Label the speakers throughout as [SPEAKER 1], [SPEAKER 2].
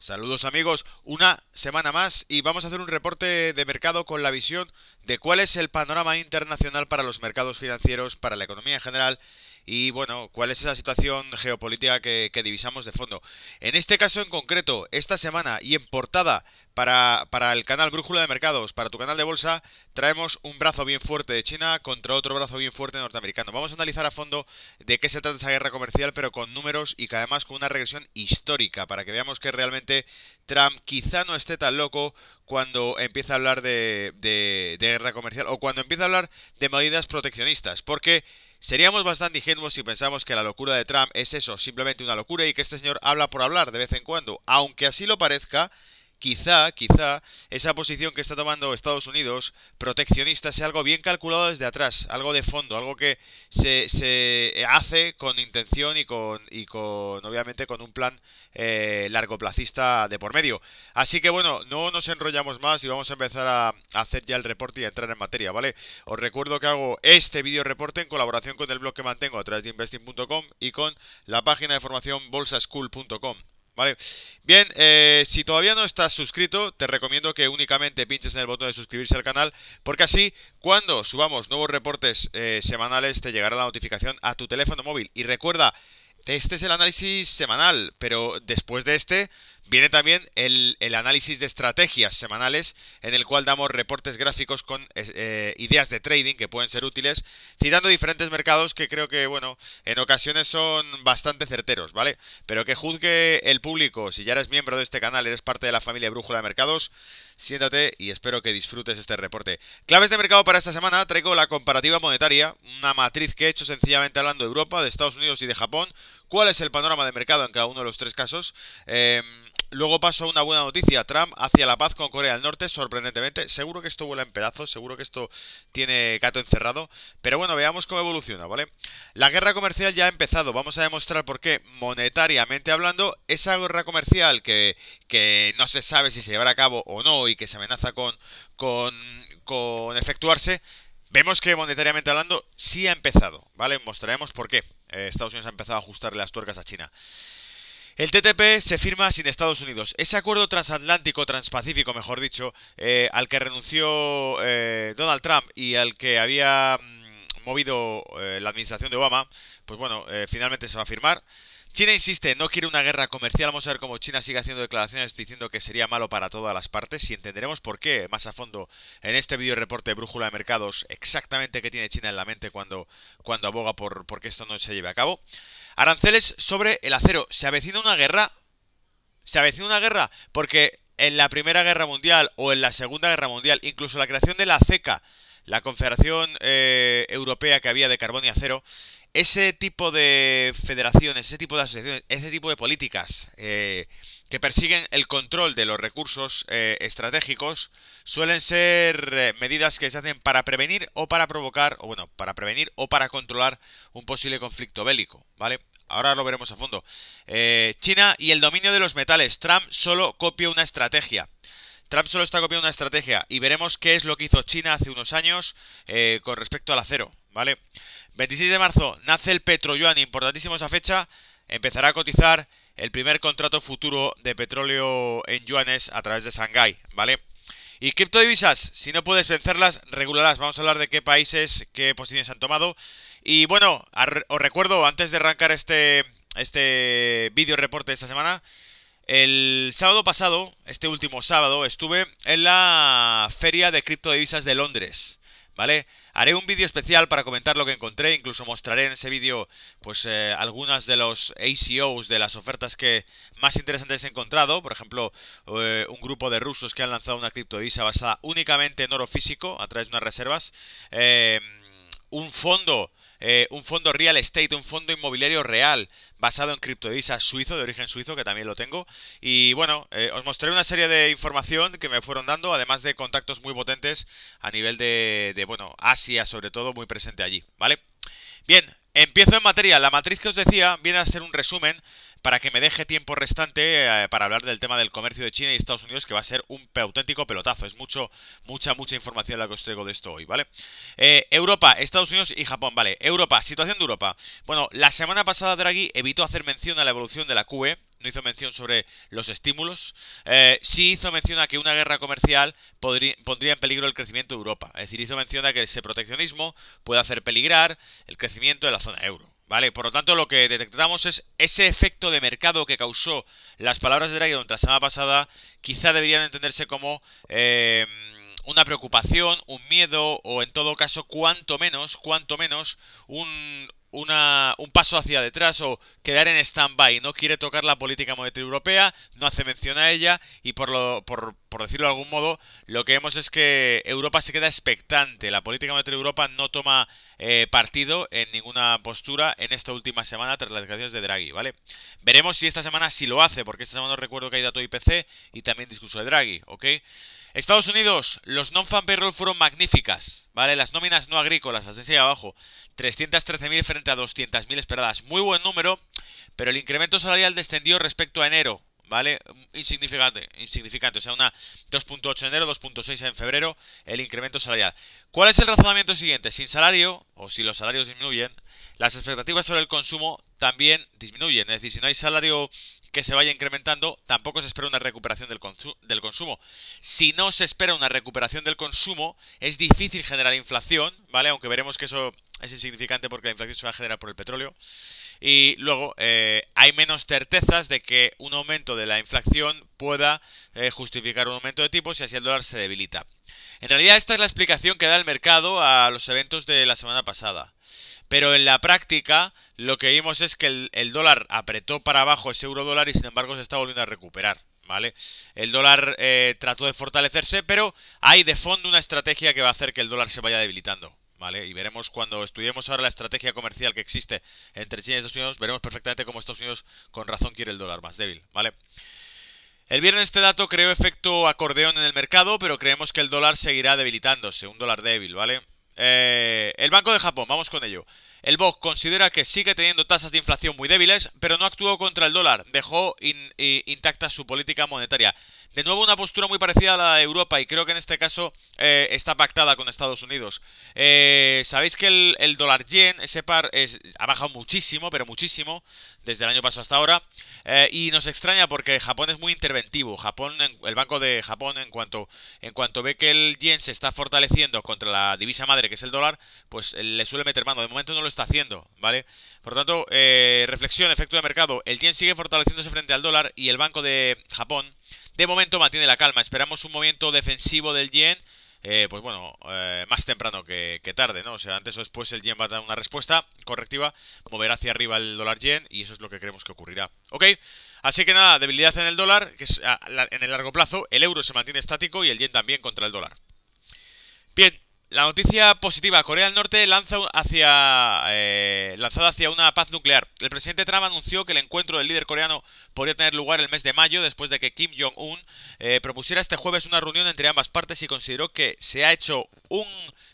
[SPEAKER 1] Saludos amigos, una semana más y vamos a hacer un reporte de mercado con la visión de cuál es el panorama internacional para los mercados financieros, para la economía en general y bueno, cuál es esa situación geopolítica que divisamos de fondo. En este caso en concreto, esta semana y en portada para el canal Brújula de Mercados, para tu canal de bolsa, traemos un brazo bien fuerte de China contra otro brazo bien fuerte norteamericano. Vamos a analizar a fondo de qué se trata esa guerra comercial, pero con números y que además con una regresión histórica, para que veamos que realmente Trump quizá no esté tan loco cuando empieza a hablar de guerra comercial o cuando empieza a hablar de medidas proteccionistas, porque seríamos bastante ingenuos si pensamos que la locura de Trump es eso, simplemente una locura y que este señor habla por hablar de vez en cuando. Aunque así lo parezca, quizá esa posición que está tomando Estados Unidos, proteccionista, sea algo bien calculado desde atrás, algo de fondo, algo que se hace con intención y con obviamente con un plan largoplacista de por medio. Así que bueno, no nos enrollamos más y vamos a empezar a hacer ya el reporte y a entrar en materia, ¿vale? Os recuerdo que hago este vídeo reporte en colaboración con el blog que mantengo a través de investing.com y con la página de formación bolsaschool.com. Vale, bien, si todavía no estás suscrito, te recomiendo que únicamente pinches en el botón de suscribirse al canal, porque así, cuando subamos nuevos reportes semanales, te llegará la notificación a tu teléfono móvil. Y recuerda, este es el análisis semanal, pero después de este viene también el análisis de estrategias semanales, en el cual damos reportes gráficos con ideas de trading que pueden ser útiles, citando diferentes mercados que creo que, bueno, en ocasiones son bastante certeros, ¿vale? Pero que juzgue el público. Si ya eres miembro de este canal, eres parte de la familia Brújula de Mercados, siéntate y espero que disfrutes este reporte. Claves de mercado para esta semana: traigo la comparativa monetaria, una matriz que he hecho sencillamente hablando de Europa, de Estados Unidos y de Japón. ¿Cuál es el panorama de mercado en cada uno de los tres casos? Luego paso a una buena noticia: Trump hacia la paz con Corea del Norte, sorprendentemente. Seguro que esto vuela en pedazos, seguro que esto tiene gato encerrado. Pero bueno, veamos cómo evoluciona, ¿vale? La guerra comercial ya ha empezado. Vamos a demostrar por qué, monetariamente hablando, esa guerra comercial que no se sabe si se llevará a cabo o no y que se amenaza con efectuarse, vemos que monetariamente hablando sí ha empezado, ¿vale? Mostraremos por qué Estados Unidos ha empezado a ajustarle las tuercas a China. El TTP se firma sin Estados Unidos. Ese acuerdo transatlántico, transpacífico, mejor dicho, al que renunció Donald Trump y al que había movido la administración de Obama, pues bueno, finalmente se va a firmar. China insiste, no quiere una guerra comercial. Vamos a ver cómo China sigue haciendo declaraciones diciendo que sería malo para todas las partes y entenderemos por qué más a fondo en este vídeo reporte de Brújula de Mercados, exactamente qué tiene China en la mente cuando aboga por que esto no se lleve a cabo. Aranceles sobre el acero. ¿Se avecina una guerra? ¿Se avecina una guerra? Porque en la Primera Guerra Mundial o en la Segunda Guerra Mundial, incluso la creación de la CECA, la Confederación Europea que había de carbón y acero, ese tipo de federaciones, ese tipo de asociaciones, ese tipo de políticas que persiguen el control de los recursos estratégicos suelen ser medidas que se hacen para prevenir o para provocar, o bueno, para prevenir o para controlar un posible conflicto bélico, ¿vale? Ahora lo veremos a fondo. China y el dominio de los metales. Trump solo copia una estrategia. Trump solo está copiando una estrategia y veremos qué es lo que hizo China hace unos años con respecto al acero, ¿vale? 26 de marzo nace el petroyuan, importantísimo esa fecha, empezará a cotizar el primer contrato futuro de petróleo en yuanes a través de Shanghái, ¿vale? Y criptodivisas, si no puedes vencerlas, regúlalas. Vamos a hablar de qué países, qué posiciones han tomado. Y bueno, os recuerdo, antes de arrancar este vídeo reporte de esta semana, el sábado pasado, este último sábado, estuve en la feria de criptodivisas de Londres, ¿vale? Haré un vídeo especial para comentar lo que encontré, incluso mostraré en ese vídeo pues algunas de los ACOs de las ofertas que más interesantes he encontrado. Por ejemplo, un grupo de rusos que han lanzado una criptodivisa basada únicamente en oro físico a través de unas reservas. Un fondo real estate, un fondo inmobiliario real basado en criptodivisas suizo, de origen suizo, que también lo tengo. Y bueno, os mostraré una serie de información que me fueron dando, además de contactos muy potentes a nivel bueno, Asia sobre todo, muy presente allí, ¿vale? Bien, empiezo en materia. La matriz que os decía viene a ser un resumen para que me deje tiempo restante para hablar del tema del comercio de China y Estados Unidos, que va a ser un auténtico pelotazo. Es mucha información la que os traigo de esto hoy, ¿vale? Europa, Estados Unidos y Japón, ¿vale? Europa, situación de Europa. Bueno, la semana pasada Draghi evitó hacer mención a la evolución de la QE. No hizo mención sobre los estímulos. Sí hizo mención a que una guerra comercial pondría en peligro el crecimiento de Europa. Es decir, hizo mención a que ese proteccionismo puede hacer peligrar el crecimiento de la zona euro. ¿Vale? Por lo tanto, lo que detectamos es ese efecto de mercado que causó las palabras de Draghi durante la semana pasada. Quizá deberían entenderse como una preocupación, un miedo o en todo caso, cuanto menos, un paso hacia detrás o quedar en stand-by. No quiere tocar la política monetaria europea, no hace mención a ella y por decirlo de algún modo, lo que vemos es que Europa se queda expectante. La política monetaria de Europa no toma partido en ninguna postura en esta última semana tras las declaraciones de Draghi, ¿vale? Veremos si esta semana sí lo hace, porque esta semana os recuerdo que hay dato IPC y también discurso de Draghi, ¿ok? Estados Unidos, los non-farm payroll fueron magníficas, ¿vale? Las nóminas no agrícolas, las de ahí abajo, 313.000 frente a 200.000 esperadas. Muy buen número, pero el incremento salarial descendió respecto a enero, ¿vale? Insignificante, o sea, una 2.8 en enero, 2.6 en febrero, el incremento salarial. ¿Cuál es el razonamiento siguiente? Sin salario, o si los salarios disminuyen, las expectativas sobre el consumo también disminuyen. Es decir, si no hay salario que se vaya incrementando, tampoco se espera una recuperación del consumo. Si no se espera una recuperación del consumo, es difícil generar inflación, ¿vale? Aunque veremos que eso es insignificante porque la inflación se va a generar por el petróleo. Y luego hay menos certezas de que un aumento de la inflación pueda justificar un aumento de tipos y así el dólar se debilita. En realidad esta es la explicación que da el mercado a los eventos de la semana pasada. Pero en la práctica lo que vimos es que el dólar apretó para abajo ese euro dólar y sin embargo se está volviendo a recuperar, ¿vale? El dólar trató de fortalecerse, pero hay de fondo una estrategia que va a hacer que el dólar se vaya debilitando, ¿vale? Y veremos cuando estudiemos ahora la estrategia comercial que existe entre China y Estados Unidos, veremos perfectamente cómo Estados Unidos con razón quiere el dólar más débil, ¿vale? El viernes este dato creó efecto acordeón en el mercado, pero creemos que el dólar seguirá debilitándose, un dólar débil, ¿vale? El Banco de Japón, vamos con ello. El BOJ considera que sigue teniendo tasas de inflación muy débiles, pero no actuó contra el dólar, dejó intacta su política monetaria. De nuevo una postura muy parecida a la de Europa y creo que en este caso está pactada con Estados Unidos. Sabéis que el dólar yen, ese par, ha bajado muchísimo, pero muchísimo, desde el año pasado hasta ahora. Y nos extraña porque Japón es muy interventivo. El Banco de Japón, en cuanto ve que el yen se está fortaleciendo contra la divisa madre, que es el dólar, pues le suele meter mano. De momento no lo está haciendo, ¿vale? Por lo tanto, reflexión, efecto de mercado. El yen sigue fortaleciéndose frente al dólar y el Banco de Japón de momento mantiene la calma. Esperamos un movimiento defensivo del yen, pues bueno, más temprano que tarde, ¿no? O sea, antes o después el yen va a dar una respuesta correctiva, moverá hacia arriba el dólar yen y eso es lo que creemos que ocurrirá. ¿Ok? Así que nada, debilidad en el dólar, que es en el largo plazo, el euro se mantiene estático y el yen también contra el dólar. Bien. La noticia positiva, Corea del Norte lanzada hacia una paz nuclear. El presidente Trump anunció que el encuentro del líder coreano podría tener lugar el mes de mayo, después de que Kim Jong-un propusiera este jueves una reunión entre ambas partes y consideró que se ha hecho un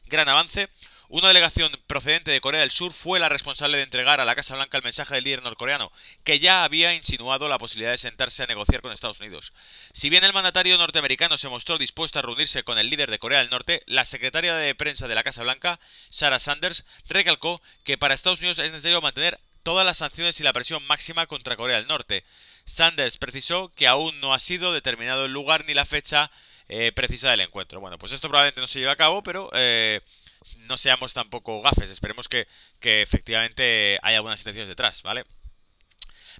[SPEAKER 1] gran avance. Una delegación procedente de Corea del Sur fue la responsable de entregar a la Casa Blanca el mensaje del líder norcoreano, que ya había insinuado la posibilidad de sentarse a negociar con Estados Unidos. Si bien el mandatario norteamericano se mostró dispuesto a reunirse con el líder de Corea del Norte, la secretaria de prensa de la Casa Blanca, Sarah Sanders, recalcó que para Estados Unidos es necesario mantener todas las sanciones y la presión máxima contra Corea del Norte. Sanders precisó que aún no ha sido determinado el lugar ni la fecha precisa del encuentro. Bueno, pues esto probablemente no se lleve a cabo, pero no seamos tampoco gafes. Esperemos que efectivamente haya algunas intenciones detrás, ¿vale?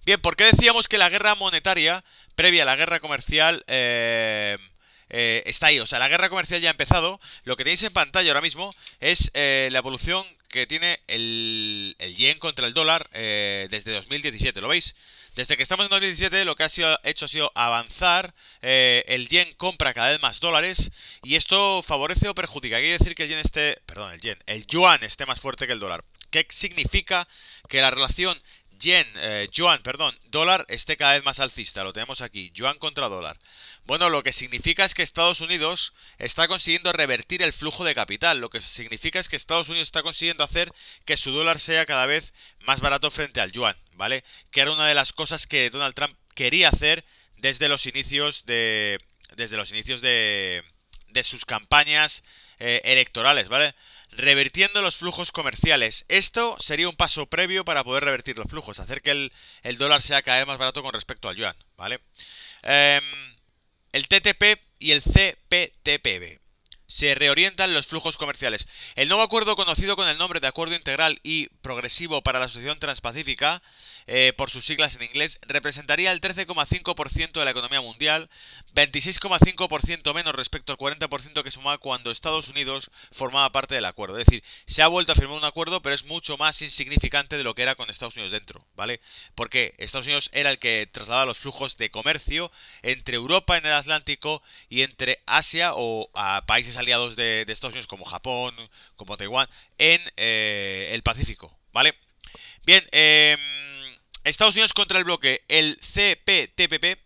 [SPEAKER 1] Bien, ¿por qué decíamos que la guerra monetaria previa a la guerra comercial está ahí? O sea, la guerra comercial ya ha empezado. Lo que tenéis en pantalla ahora mismo es la evolución que tiene el yen contra el dólar desde 2017, ¿lo veis? Desde que estamos en 2017 lo que ha sido avanzar, el yen compra cada vez más dólares y esto favorece o perjudica. Quiere decir que el yuan esté más fuerte que el dólar. ¿Qué significa? Que la relación dólar esté cada vez más alcista. Lo tenemos aquí, yuan contra dólar. Bueno, lo que significa es que Estados Unidos está consiguiendo revertir el flujo de capital. Lo que significa es que Estados Unidos está consiguiendo hacer que su dólar sea cada vez más barato frente al yuan, ¿vale? Que era una de las cosas que Donald Trump quería hacer desde los inicios de sus campañas electorales, ¿vale? Revirtiendo los flujos comerciales. Esto sería un paso previo para poder revertir los flujos, hacer que el dólar sea cada vez más barato con respecto al yuan, ¿vale? El TTP y el CPTPP. Se reorientan los flujos comerciales. El nuevo acuerdo, conocido con el nombre de Acuerdo Integral y Progresivo para la Asociación Transpacífica, por sus siglas en inglés, representaría el 13,5% de la economía mundial, 26,5% menos respecto al 40% que sumaba cuando Estados Unidos formaba parte del acuerdo. Es decir, se ha vuelto a firmar un acuerdo, pero es mucho más insignificante de lo que era con Estados Unidos dentro, ¿vale? Porque Estados Unidos era el que trasladaba los flujos de comercio entre Europa en el Atlántico y entre Asia o a países aliados de Estados Unidos como Japón, como Taiwán, en el Pacífico, ¿vale? Bien, Estados Unidos contra el bloque, el CPTPP,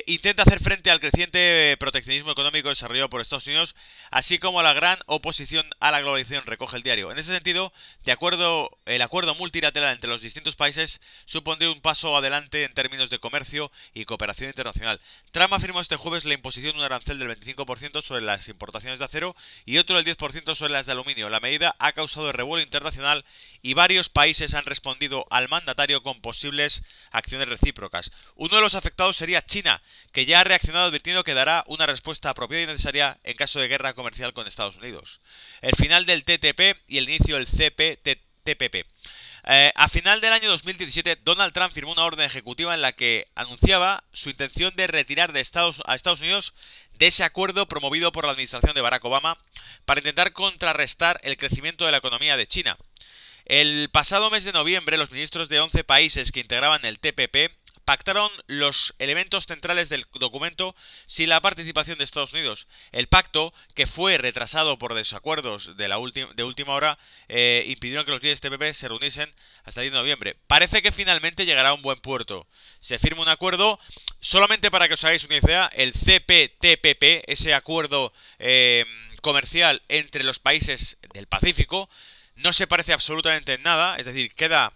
[SPEAKER 1] intenta hacer frente al creciente proteccionismo económico desarrollado por Estados Unidos, así como a la gran oposición a la globalización, recoge el diario. En ese sentido, el acuerdo multilateral entre los distintos países supondría un paso adelante en términos de comercio y cooperación internacional. Trump afirmó este jueves la imposición de un arancel del 25% sobre las importaciones de acero y otro del 10% sobre las de aluminio. La medida ha causado revuelo internacional y varios países han respondido al mandatario con posibles acciones recíprocas. Uno de los afectados sería China, que ya ha reaccionado advirtiendo que dará una respuesta apropiada y necesaria en caso de guerra comercial con Estados Unidos. El final del TTP y el inicio del CPTPP. A final del año 2017, Donald Trump firmó una orden ejecutiva en la que anunciaba su intención de retirar a Estados Unidos de ese acuerdo promovido por la administración de Barack Obama para intentar contrarrestar el crecimiento de la economía de China. El pasado mes de noviembre, los ministros de 11 países que integraban el TPP pactaron los elementos centrales del documento sin la participación de Estados Unidos. El pacto, que fue retrasado por desacuerdos de última hora, impidieron que los líderes TPP se reuniesen hasta el 10 de noviembre. Parece que finalmente llegará a un buen puerto. Se firma un acuerdo, solamente para que os hagáis una idea, el CPTPP, ese acuerdo comercial entre los países del Pacífico, no se parece absolutamente en nada, es decir, queda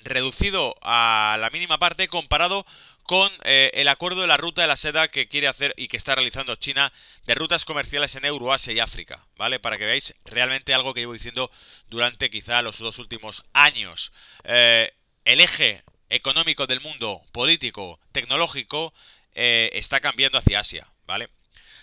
[SPEAKER 1] reducido a la mínima parte comparado con el acuerdo de la ruta de la seda que quiere hacer y que está realizando China de rutas comerciales en Euroasia y África, ¿vale? Para que veáis realmente algo que llevo diciendo durante quizá los 2 últimos años. El eje económico del mundo, político, tecnológico, está cambiando hacia Asia, ¿vale?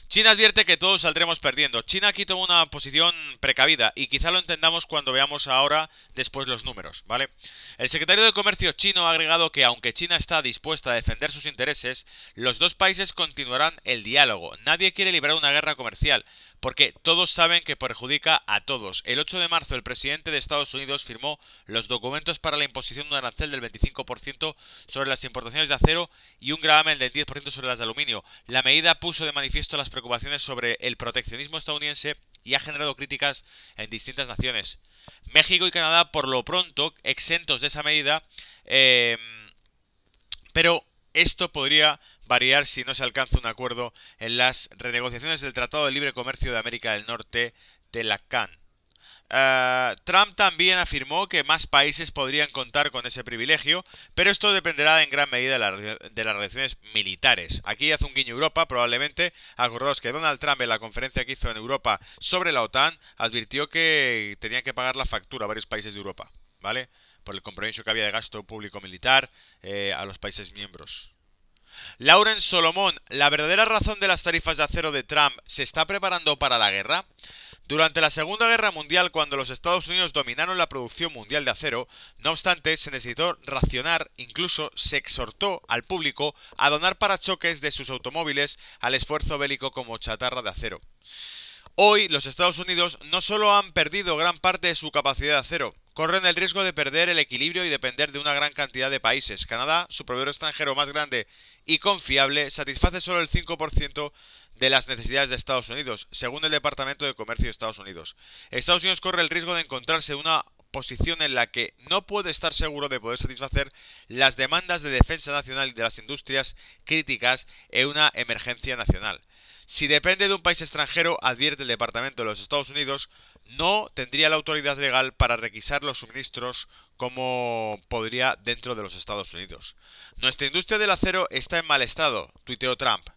[SPEAKER 1] China advierte que todos saldremos perdiendo. China aquí toma una posición precavida y quizá lo entendamos cuando veamos ahora después los números, ¿vale? El secretario de Comercio chino ha agregado que aunque China está dispuesta a defender sus intereses, los dos países continuarán el diálogo. Nadie quiere librar una guerra comercial, porque todos saben que perjudica a todos. El 8 de marzo el presidente de Estados Unidos firmó los documentos para la imposición de un arancel del 25% sobre las importaciones de acero y un gravamen del 10% sobre las de aluminio. La medida puso de manifiesto las preocupaciones sobre el proteccionismo estadounidense y ha generado críticas en distintas naciones. México y Canadá, por lo pronto, exentos de esa medida, pero esto podría variar si no se alcanza un acuerdo en las renegociaciones del Tratado de Libre Comercio de América del Norte, de la CAN. Trump también afirmó que más países podrían contar con ese privilegio, pero esto dependerá en gran medida de las relaciones militares. Aquí hace un guiño Europa, probablemente. Acordaos que Donald Trump en la conferencia que hizo en Europa sobre la OTAN advirtió que tenían que pagar la factura a varios países de Europa, ¿vale? Por el compromiso que había de gasto público militar a los países miembros. Lawrence Solomon, ¿la verdadera razón de las tarifas de acero de Trump se está preparando para la guerra? Durante la Segunda Guerra Mundial, cuando los Estados Unidos dominaron la producción mundial de acero, no obstante, se necesitó racionar, incluso se exhortó al público a donar parachoques de sus automóviles al esfuerzo bélico como chatarra de acero. Hoy, los Estados Unidos no solo han perdido gran parte de su capacidad de acero, corren el riesgo de perder el equilibrio y depender de una gran cantidad de países. Canadá, su proveedor extranjero más grande y confiable, satisface solo el 5% de las necesidades de Estados Unidos, según el Departamento de Comercio de Estados Unidos. Estados Unidos corre el riesgo de encontrarse una posición en la que no puede estar seguro de poder satisfacer las demandas de defensa nacional y de las industrias críticas en una emergencia nacional. Si depende de un país extranjero, advierte el Departamento de los Estados Unidos, no tendría la autoridad legal para requisar los suministros como podría dentro de los Estados Unidos. Nuestra industria del acero está en mal estado, tuiteó Trump.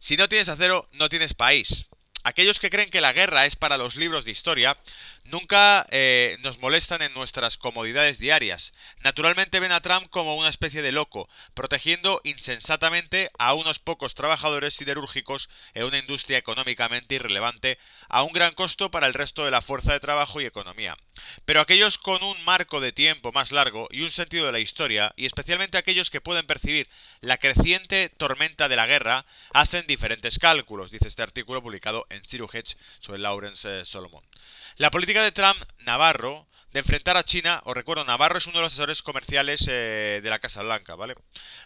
[SPEAKER 1] Si no tienes acero, no tienes país. Aquellos que creen que la guerra es para los libros de historia, nunca nos molestan en nuestras comodidades diarias. Naturalmente ven a Trump como una especie de loco, protegiendo insensatamente a unos pocos trabajadores siderúrgicos en una industria económicamente irrelevante, a un gran costo para el resto de la fuerza de trabajo y economía. Pero aquellos con un marco de tiempo más largo y un sentido de la historia, y especialmente aquellos que pueden percibir la creciente tormenta de la guerra, hacen diferentes cálculos, dice este artículo publicado en Zero Hedge sobre Lawrence Solomon. La política de Trump Navarro de enfrentar a China, os recuerdo, Navarro es uno de los asesores comerciales de la Casa Blanca, ¿vale?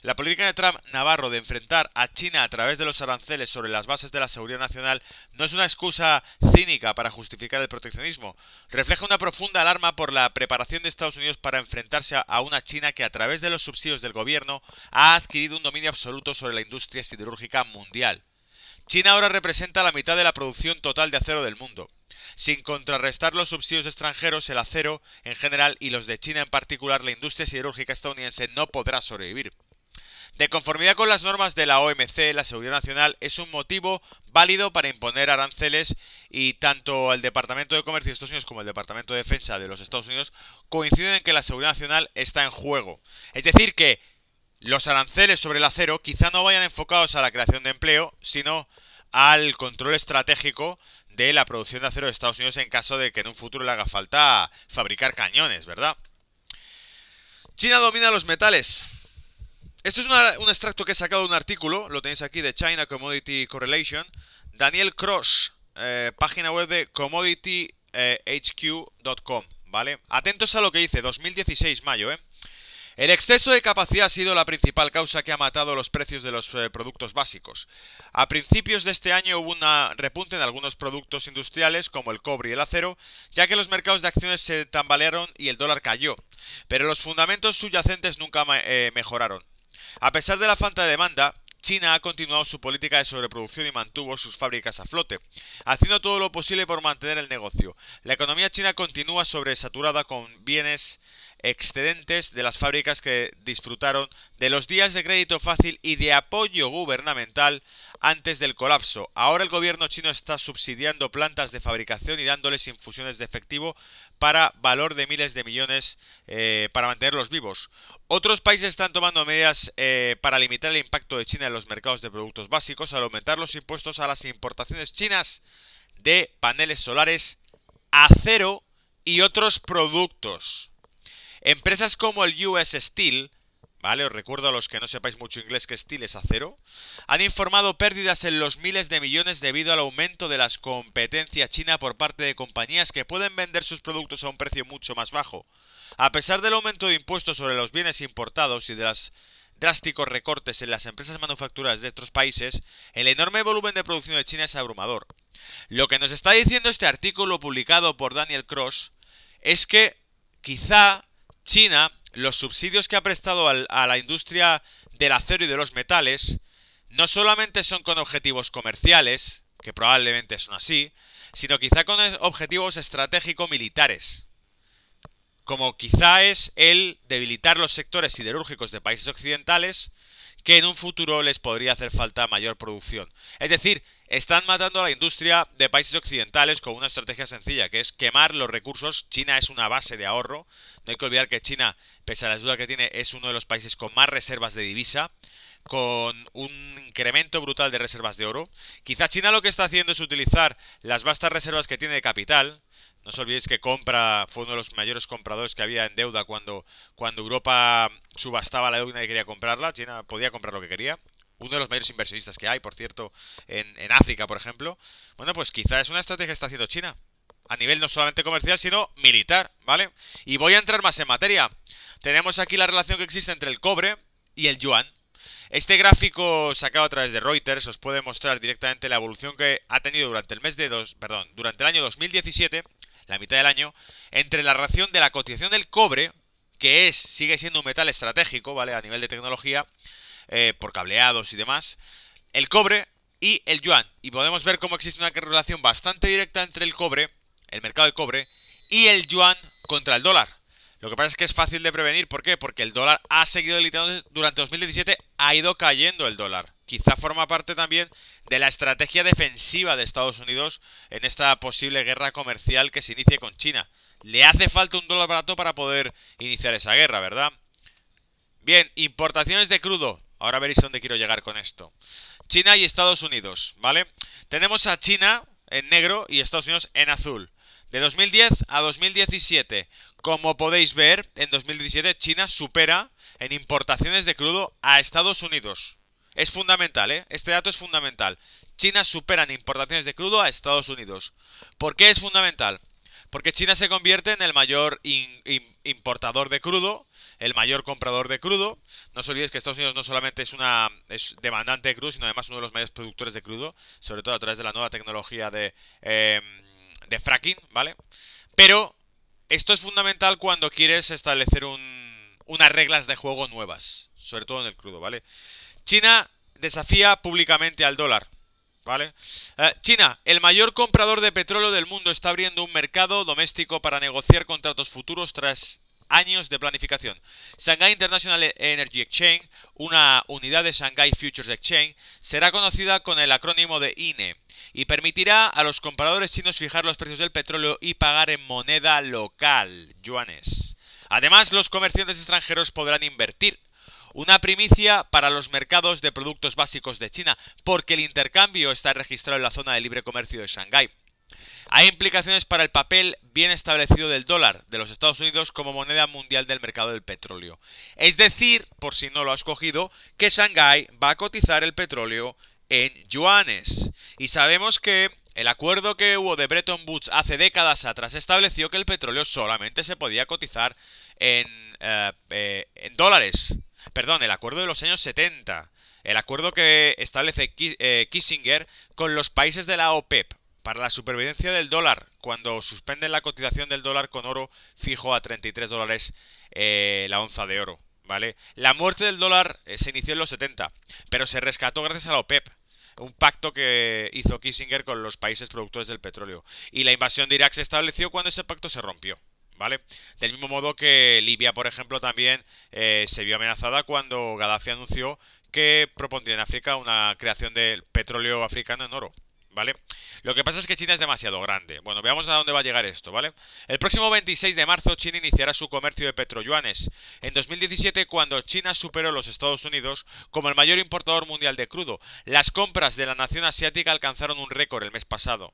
[SPEAKER 1] La política de Trump Navarro de enfrentar a China a través de los aranceles sobre las bases de la seguridad nacional no es una excusa cínica para justificar el proteccionismo. Refleja una profunda alarma por la preparación de Estados Unidos para enfrentarse a una China que a través de los subsidios del gobierno ha adquirido un dominio absoluto sobre la industria siderúrgica mundial. China ahora representa la mitad de la producción total de acero del mundo. Sin contrarrestar los subsidios extranjeros, el acero en general y los de China en particular, la industria siderúrgica estadounidense no podrá sobrevivir. De conformidad con las normas de la OMC, la seguridad nacional es un motivo válido para imponer aranceles y tanto el Departamento de Comercio de Estados Unidos como el Departamento de Defensa de los Estados Unidos coinciden en que la seguridad nacional está en juego. Es decir que los aranceles sobre el acero quizá no vayan enfocados a la creación de empleo, sino al control estratégico de la producción de acero de Estados Unidos en caso de que en un futuro le haga falta fabricar cañones, ¿verdad? China domina los metales. Esto es un extracto que he sacado de un artículo, lo tenéis aquí, de China Commodity Correlation. Daniel Cross, página web de commodityhq.com, ¿vale? Atentos a lo que dice, 2016, mayo, ¿eh? El exceso de capacidad ha sido la principal causa que ha matado los precios de los productos básicos. A principios de este año hubo una repunte en algunos productos industriales como el cobre y el acero, ya que los mercados de acciones se tambalearon y el dólar cayó. Pero los fundamentos subyacentes nunca mejoraron. A pesar de la falta de demanda, China ha continuado su política de sobreproducción y mantuvo sus fábricas a flote, haciendo todo lo posible por mantener el negocio. La economía china continúa sobresaturada con bienes excedentes de las fábricas que disfrutaron de los días de crédito fácil y de apoyo gubernamental antes del colapso. Ahora el gobierno chino está subsidiando plantas de fabricación y dándoles infusiones de efectivo para valor de miles de millones para mantenerlos vivos. Otros países están tomando medidas para limitar el impacto de China en los mercados de productos básicos al aumentar los impuestos a las importaciones chinas de paneles solares, acero y otros productos. Empresas como el US Steel, ¿vale? Os recuerdo a los que no sepáis mucho inglés que steel es acero, han informado pérdidas en los miles de millones debido al aumento de la competencia china por parte de compañías que pueden vender sus productos a un precio mucho más bajo. A pesar del aumento de impuestos sobre los bienes importados y de los drásticos recortes en las empresas manufactureras de otros países, el enorme volumen de producción de China es abrumador. Lo que nos está diciendo este artículo publicado por Daniel Cross es que quizá China, los subsidios que ha prestado a la industria del acero y de los metales, no solamente son con objetivos comerciales, que probablemente son así, sino quizá con objetivos estratégicos-militares, como quizá es el debilitar los sectores siderúrgicos de países occidentales, que en un futuro les podría hacer falta mayor producción. Es decir, están matando a la industria de países occidentales con una estrategia sencilla, que es quemar los recursos. China es una base de ahorro. No hay que olvidar que China, pese a las dudas que tiene, es uno de los países con más reservas de divisa, con un incremento brutal de reservas de oro. Quizá China lo que está haciendo es utilizar las vastas reservas que tiene de capital. No os olvidéis que fue uno de los mayores compradores que había en deuda cuando Europa subastaba la deuda y nadie quería comprarla. China podía comprar lo que quería. Uno de los mayores inversionistas que hay, por cierto, en África, por ejemplo. Bueno, pues quizá es una estrategia que está haciendo China. A nivel no solamente comercial, sino militar, ¿vale? Y voy a entrar más en materia. Tenemos aquí la relación que existe entre el cobre y el yuan. Este gráfico sacado a través de Reuters os puede mostrar directamente la evolución que ha tenido durante el año 2017 la mitad del año, entre la relación de la cotización del cobre, que sigue siendo un metal estratégico, ¿vale? A nivel de tecnología, por cableados y demás, el cobre y el yuan. Y podemos ver cómo existe una relación bastante directa entre el cobre, el mercado de cobre, y el yuan contra el dólar. Lo que pasa es que es fácil de prevenir. ¿Por qué? Porque el dólar ha seguido debilitando durante 2017, ha ido cayendo el dólar. Quizá forma parte también de la estrategia defensiva de Estados Unidos en esta posible guerra comercial que se inicie con China. Le hace falta un dólar barato para poder iniciar esa guerra, ¿verdad? Bien, importaciones de crudo. Ahora veréis dónde quiero llegar con esto. China y Estados Unidos, ¿vale? Tenemos a China en negro y Estados Unidos en azul. De 2010 a 2017, como podéis ver, en 2017 China supera en importaciones de crudo a Estados Unidos. Es fundamental, ¿eh? Este dato es fundamental. China supera en importaciones de crudo a Estados Unidos. ¿Por qué es fundamental? Porque China se convierte en el mayor importador de crudo, el mayor comprador de crudo. No os olvidéis que Estados Unidos no solamente es demandante de crudo, sino además uno de los mayores productores de crudo, sobre todo a través de la nueva tecnología de fracking, ¿vale? Pero esto es fundamental cuando quieres establecer unas reglas de juego nuevas, sobre todo en el crudo, ¿vale? China desafía públicamente al dólar, ¿vale? China, el mayor comprador de petróleo del mundo, está abriendo un mercado doméstico para negociar contratos futuros tras años de planificación. Shanghai International Energy Exchange, una unidad de Shanghai Futures Exchange, será conocida con el acrónimo de INE y permitirá a los compradores chinos fijar los precios del petróleo y pagar en moneda local, yuanes. Además, los comerciantes extranjeros podrán invertir. Una primicia para los mercados de productos básicos de China, porque el intercambio está registrado en la zona de libre comercio de Shanghái. Hay implicaciones para el papel bien establecido del dólar de los Estados Unidos como moneda mundial del mercado del petróleo. Es decir, por si no lo has cogido, que Shanghái va a cotizar el petróleo en yuanes. Y sabemos que el acuerdo que hubo de Bretton Woods hace décadas atrás estableció que el petróleo solamente se podía cotizar en dólares. Perdón, el acuerdo de los años 70. El acuerdo que establece Kissinger con los países de la OPEP para la supervivencia del dólar, cuando suspenden la cotización del dólar con oro fijo a 33 dólares la onza de oro, ¿vale? La muerte del dólar se inició en los 70, pero se rescató gracias a la OPEP. Un pacto que hizo Kissinger con los países productores del petróleo. Y la invasión de Irak se estableció cuando ese pacto se rompió, ¿vale? Del mismo modo que Libia, por ejemplo, también se vio amenazada cuando Gaddafi anunció que propondría en África una creación de petróleo africano en oro, ¿vale? Lo que pasa es que China es demasiado grande. Bueno, veamos a dónde va a llegar esto, ¿vale? El próximo 26 de marzo China iniciará su comercio de petroyuanes. En 2017, cuando China superó a los Estados Unidos como el mayor importador mundial de crudo, las compras de la nación asiática alcanzaron un récord el mes pasado.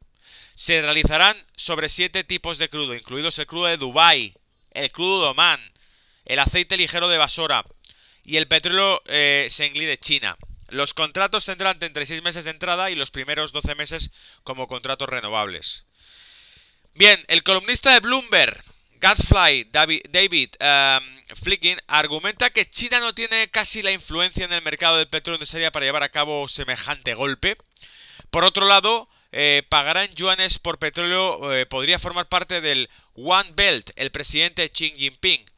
[SPEAKER 1] Se realizarán sobre 7 tipos de crudo, incluidos el crudo de Dubái, el crudo de Omán, el aceite ligero de Basora y el petróleo Shengli de China. Los contratos tendrán entre 6 meses de entrada y los primeros 12 meses como contratos renovables. Bien, el columnista de Bloomberg, Gadfly David Flicking, argumenta que China no tiene casi la influencia en el mercado del petróleo necesaria para llevar a cabo semejante golpe. Por otro lado, pagará en yuanes por petróleo podría formar parte del One Belt, el presidente Xi Jinping.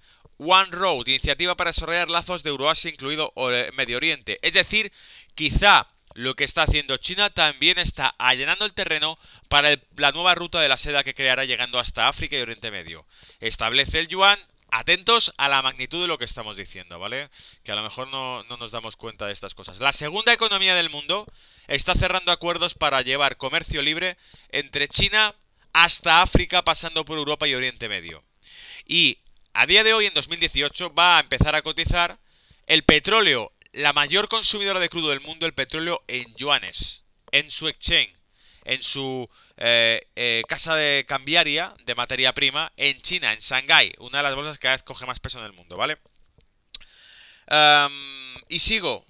[SPEAKER 1] One Road, iniciativa para desarrollar lazos de Euroasia, incluido Medio Oriente. Es decir, quizá lo que está haciendo China también está allanando el terreno para la nueva ruta de la seda que creará llegando hasta África y Oriente Medio. Establece el yuan. Atentos a la magnitud de lo que estamos diciendo, ¿vale? Que a lo mejor no nos damos cuenta de estas cosas. La segunda economía del mundo está cerrando acuerdos para llevar comercio libre entre China hasta África, pasando por Europa y Oriente Medio. Y a día de hoy, en 2018, va a empezar a cotizar el petróleo, la mayor consumidora de crudo del mundo, el petróleo en yuanes, en su exchange, en su casa de cambiaria de materia prima, en China, en Shanghái, una de las bolsas que cada vez coge más peso en el mundo, ¿vale? Y sigo.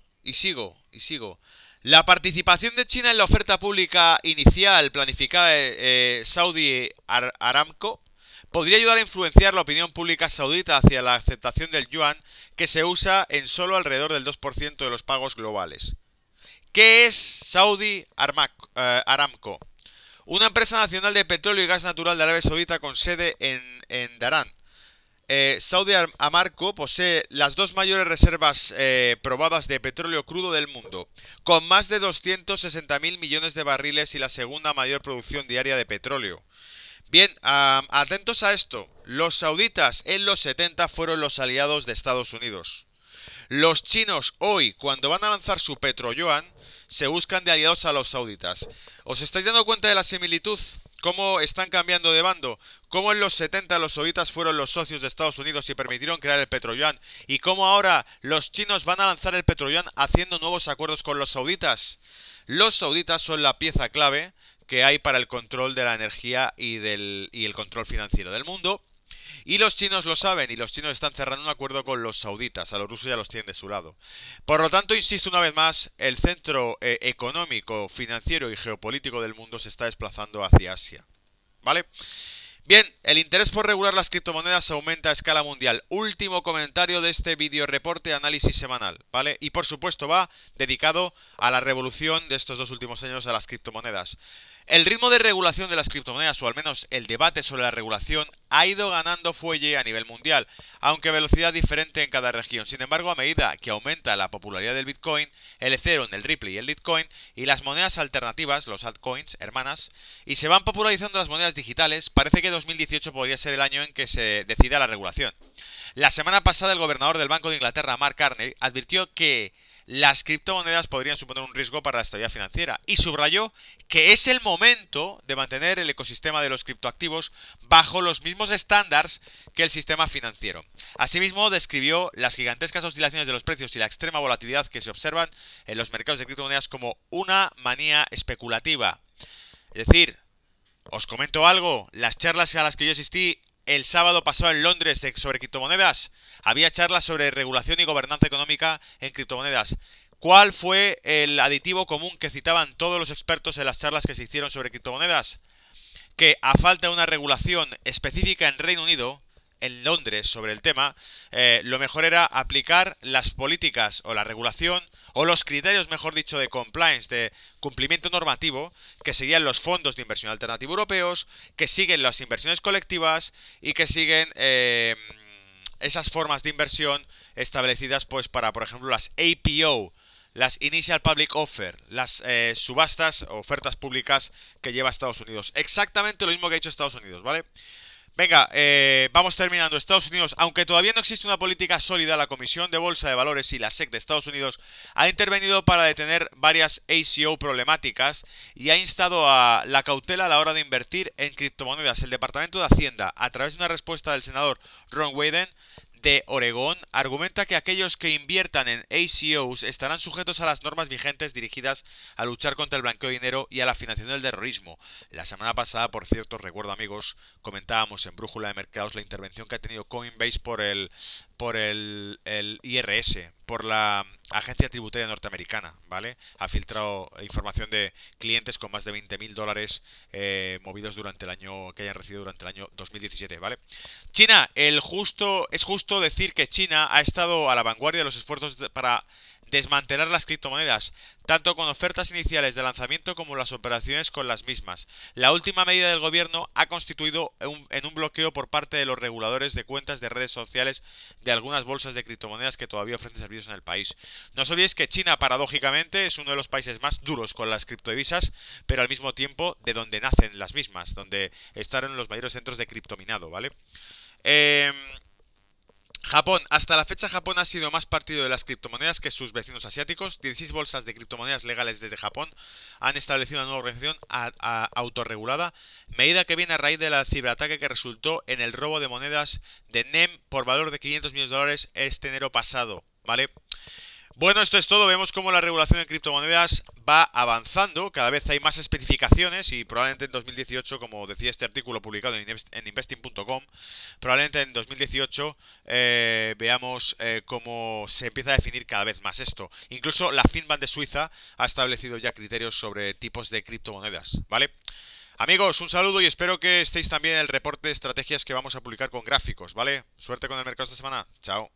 [SPEAKER 1] La participación de China en la oferta pública inicial planificada de Saudi Aramco podría ayudar a influenciar la opinión pública saudita hacia la aceptación del yuan, que se usa en solo alrededor del 2% de los pagos globales. ¿Qué es Saudi Aramco? Una empresa nacional de petróleo y gas natural de Arabia Saudita con sede en Darán, Saudi Aramco, posee las dos mayores reservas probadas de petróleo crudo del mundo, con más de 260.000 millones de barriles y la segunda mayor producción diaria de petróleo. Bien, atentos a esto. Los sauditas en los 70 fueron los aliados de Estados Unidos. Los chinos hoy, cuando van a lanzar su petroyuan, se buscan de aliados a los sauditas. ¿Os estáis dando cuenta de la similitud? ¿Cómo están cambiando de bando? ¿Cómo en los 70 los sauditas fueron los socios de Estados Unidos y permitieron crear el petroyuan? ¿Y cómo ahora los chinos van a lanzar el petroyuan haciendo nuevos acuerdos con los sauditas? Los sauditas son la pieza clave que hay para el control de la energía y el control financiero del mundo. Y los chinos lo saben, y los chinos están cerrando un acuerdo con los sauditas. A los rusos ya los tienen de su lado. Por lo tanto, insisto una vez más, el centro económico, financiero y geopolítico del mundo se está desplazando hacia Asia. ¿Vale? Bien, el interés por regular las criptomonedas aumenta a escala mundial. Último comentario de este video reporte análisis semanal, ¿vale? Y por supuesto va dedicado a la revolución de estos 2 últimos años a las criptomonedas. El ritmo de regulación de las criptomonedas, o al menos el debate sobre la regulación, ha ido ganando fuelle a nivel mundial, aunque a velocidad diferente en cada región. Sin embargo, a medida que aumenta la popularidad del Bitcoin, el Ethereum, el Ripple y el Litecoin, y las monedas alternativas, los altcoins, hermanas, y se van popularizando las monedas digitales, parece que 2018 podría ser el año en que se decida la regulación. La semana pasada el gobernador del Banco de Inglaterra, Mark Carney, advirtió que las criptomonedas podrían suponer un riesgo para la estabilidad financiera y subrayó que es el momento de mantener el ecosistema de los criptoactivos bajo los mismos estándares que el sistema financiero. Asimismo, describió las gigantescas oscilaciones de los precios y la extrema volatilidad que se observan en los mercados de criptomonedas como una manía especulativa. Es decir, os comento algo, las charlas a las que yo asistí el sábado pasado en Londres sobre criptomonedas, había charlas sobre regulación y gobernanza económica en criptomonedas. ¿Cuál fue el aditivo común que citaban todos los expertos en las charlas que se hicieron sobre criptomonedas? Que a falta de una regulación específica en Reino Unido, en Londres, sobre el tema, lo mejor era aplicar las políticas o la regulación o los criterios, mejor dicho, de compliance, de cumplimiento normativo, que seguían los fondos de inversión alternativa europeos, que siguen las inversiones colectivas y que siguen esas formas de inversión establecidas pues para, por ejemplo, las APO, las Initial Public Offer, las subastas o ofertas públicas que lleva Estados Unidos. Exactamente lo mismo que ha hecho Estados Unidos, ¿vale? Venga, vamos terminando. Estados Unidos, aunque todavía no existe una política sólida, la Comisión de Bolsa de Valores y la SEC de Estados Unidos ha intervenido para detener varias ACO problemáticas y ha instado a la cautela a la hora de invertir en criptomonedas. El Departamento de Hacienda, a través de una respuesta del senador Ron Wyden de Oregón, argumenta que aquellos que inviertan en ACOs estarán sujetos a las normas vigentes dirigidas a luchar contra el blanqueo de dinero y a la financiación del terrorismo. La semana pasada, por cierto, recuerdo amigos, comentábamos en Brújula de Mercados la intervención que ha tenido Coinbase por el IRS, por la agencia tributaria norteamericana, ¿vale? Ha filtrado información de clientes con más de $20.000 movidos durante el año, que hayan recibido durante el año 2017, ¿vale? China, es justo decir que China ha estado a la vanguardia de los esfuerzos para desmantelar las criptomonedas, tanto con ofertas iniciales de lanzamiento como las operaciones con las mismas. La última medida del gobierno ha constituido en un bloqueo por parte de los reguladores de cuentas de redes sociales de algunas bolsas de criptomonedas que todavía ofrecen servicios en el país. No os olvidéis que China, paradójicamente, es uno de los países más duros con las criptodivisas, pero al mismo tiempo de donde nacen las mismas, donde están los mayores centros de criptominado, ¿vale? Japón. Hasta la fecha Japón ha sido más partido de las criptomonedas que sus vecinos asiáticos. 16 bolsas de criptomonedas legales desde Japón han establecido una nueva organización autorregulada, medida que viene a raíz del ciberataque que resultó en el robo de monedas de NEM por valor de $500 millones este enero pasado, ¿vale? Bueno, esto es todo. Vemos cómo la regulación en criptomonedas va avanzando. Cada vez hay más especificaciones y probablemente en 2018, como decía este artículo publicado en investing.com, probablemente en 2018 veamos cómo se empieza a definir cada vez más esto. Incluso la FINMA de Suiza ha establecido ya criterios sobre tipos de criptomonedas, ¿vale? Amigos, un saludo y espero que estéis también en el reporte de estrategias que vamos a publicar con gráficos, ¿vale? Suerte con el mercado esta semana. Chao.